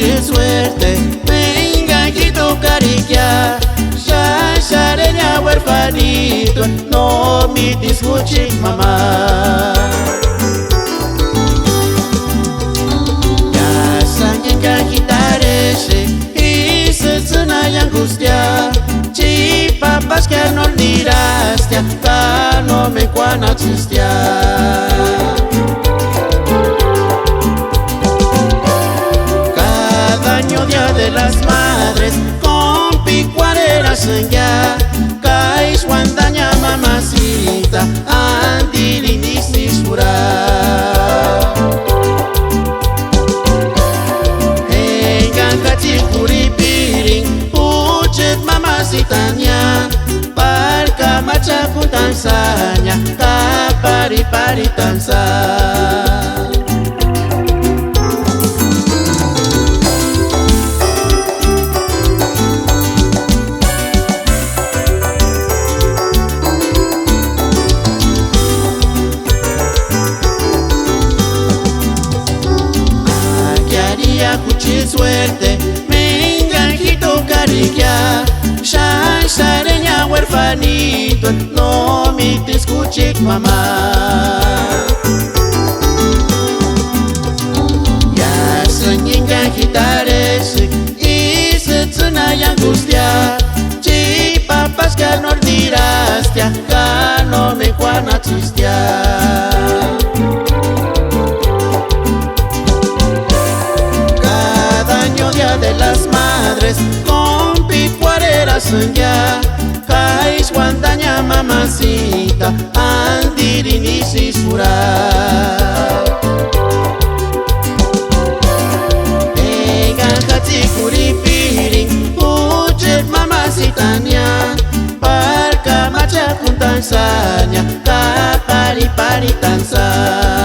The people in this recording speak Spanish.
mucha suerte, venga quito cariquia. Shashareña huerfanito, no me discuche mamá. Ya sanyenga quitarese y se tsuna y angustia. Chi papas que no olvidaste, acá no me cuana existía. Día de las madres, con picuareras en ya, cais guandaña mamacita, andirindisisura. Engangachi curipirin, puchet mamacitaña, parca macha puntanzaña, capari paritanza. Cuchi suerte, me enganjito cariquia. Shashareña huerfanito, no me te escuche mamá. Ya soy enganjitarese y se tsuna y angustia. Chi papas que no olvidaste, acá no me cuana chistia. Día de las madres, con picuareras en ya, cais guandaña mamacita, andirindisisura. Enganjati curipirin, puchet mamacitaña, parca macha puntanzaña, capari paritanza.